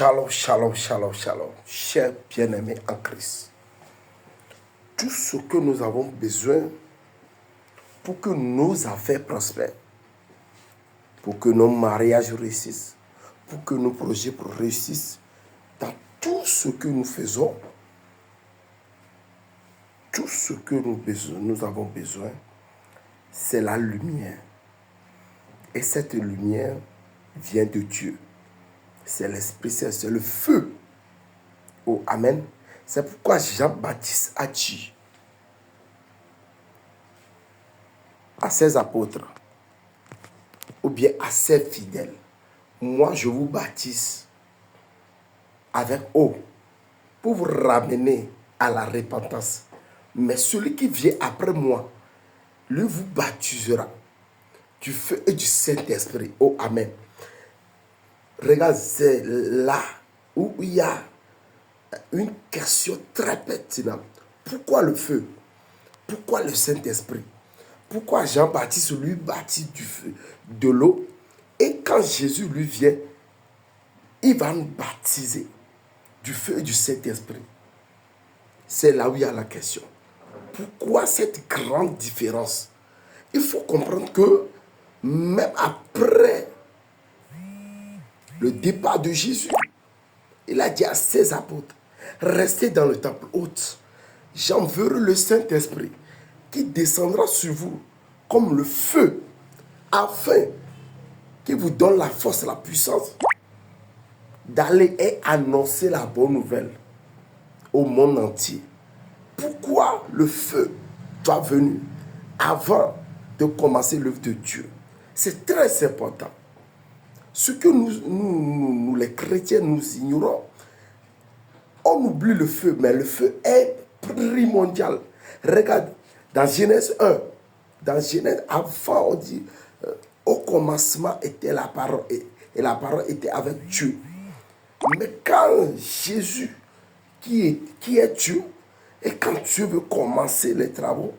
Shalom, shalom, shalom, shalom. Chers bien-aimés en Christ. Tout ce que nous avons besoin pour que nos affaires prospèrent, pour que nos mariages réussissent, pour que nos projets réussissent, dans tout ce que nous faisons, tout ce que nous avons besoin, c'est la lumière. Et cette lumière vient de Dieu. C'est l'Esprit Saint, c'est le feu. Oh, amen. C'est pourquoi Jean-Baptiste a dit à ses apôtres, ou bien à ses fidèles, moi je vous baptise avec eau pour vous ramener à la repentance. Mais celui qui vient après moi, lui vous baptisera du feu et du Saint-Esprit. Oh, amen. Regarde, c'est là où il y a une question très pertinente. Pourquoi le feu? Pourquoi le Saint-Esprit? Pourquoi Jean-Baptiste lui baptise du feu, de l'eau, et quand Jésus lui vient, il va nous baptiser du feu et du Saint-Esprit? C'est là où il y a la question. Pourquoi cette grande différence? Il faut comprendre que même après le départ de Jésus, il a dit à ses apôtres, restez dans le temple haute. J'enverrai le Saint-Esprit qui descendra sur vous comme le feu, afin qu'il vous donne la force, la puissance d'aller et annoncer la bonne nouvelle au monde entier. Pourquoi le feu doit venir avant de commencer l'œuvre de Dieu? C'est très important. Ce que nous les chrétiens, nous ignorons, on oublie le feu, mais le feu est primordial. Regarde, dans Genèse 1, dans Genèse, avant, on dit, au commencement était la parole, et la parole était avec Dieu. Mais quand Jésus, qui est Dieu, et quand Dieu veut commencer les travaux,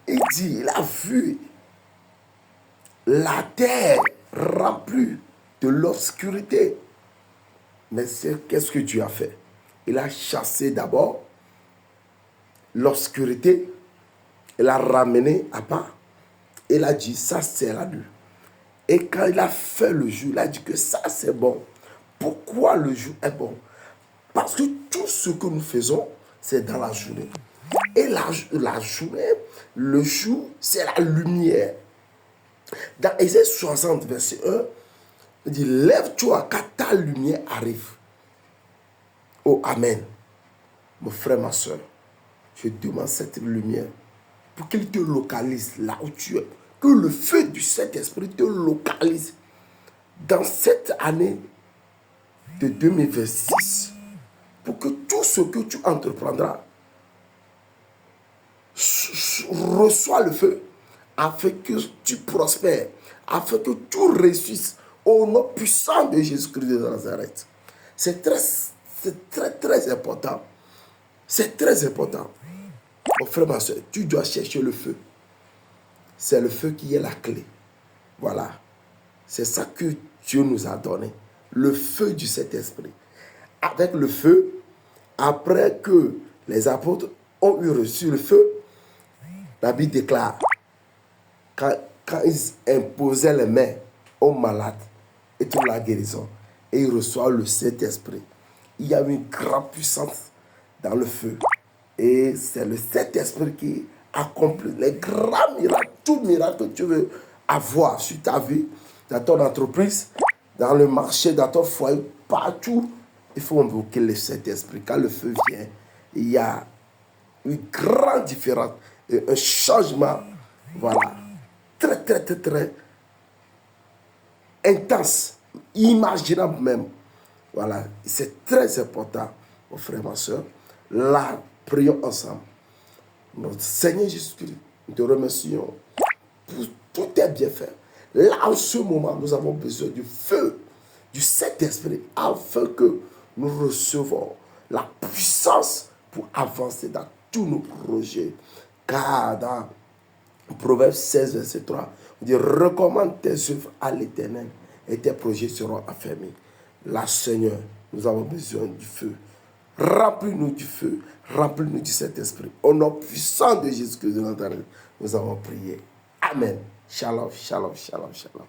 il dit, il a vu la terre remplie de l'obscurité. Mais qu'est-ce que Dieu a fait? Il a chassé d'abord l'obscurité, il a ramené à part, il a dit, ça c'est la nuit. Et quand il a fait le jour, il a dit que ça c'est bon. Pourquoi le jour est bon? Parce que tout ce que nous faisons, c'est dans la journée. Et la journée, le jour, c'est la lumière. Dans Ésaïe 60, verset 1, il dit, lève-toi car ta lumière arrive. Oh, amen. Mon frère, ma soeur, je demande cette lumière pour qu'il te localise là où tu es. Que le feu du Saint-Esprit te localise dans cette année de 2026. Pour que tout ce que tu entreprendras reçoit le feu, afin que tu prospères, afin que tu réussisses au nom puissant de Jésus-Christ de Nazareth. C'est très important. C'est très important. Mon frère, ma soeur, tu dois chercher le feu. C'est le feu qui est la clé. Voilà. C'est ça que Dieu nous a donné. Le feu du Saint-Esprit. Avec le feu, après que les apôtres ont eu reçu le feu, la Bible déclare, quand ils imposaient les mains aux malades et toute la guérison, et ils reçoivent le Saint-Esprit, il y a une grande puissance dans le feu. Et c'est le Saint-Esprit qui accomplit les grands miracles, tout miracle que tu veux avoir sur ta vie, dans ton entreprise, dans le marché, dans ton foyer, partout. Il faut invoquer le Saint-Esprit. Quand le feu vient, il y a une grande différence, un changement, voilà, très intense, imaginable même. Voilà, c'est très important, mon frère, ma soeur. Là, prions ensemble. Notre Seigneur Jésus-Christ, nous te remercions pour tous tes bienfaits. Là, en ce moment, nous avons besoin du feu, du Saint-Esprit, afin que nous recevons la puissance pour avancer dans tous nos projets. Car dans Proverbe 16, verset 3, on dit, recommande tes œuvres à l'Éternel et tes projets seront affermis. Là, Seigneur, nous avons besoin du feu. Remplis-nous du feu. Remplis-nous du Saint-Esprit. Au nom puissant de Jésus-Christ de Nazareth, nous avons prié. Amen. Shalom, shalom, shalom, shalom.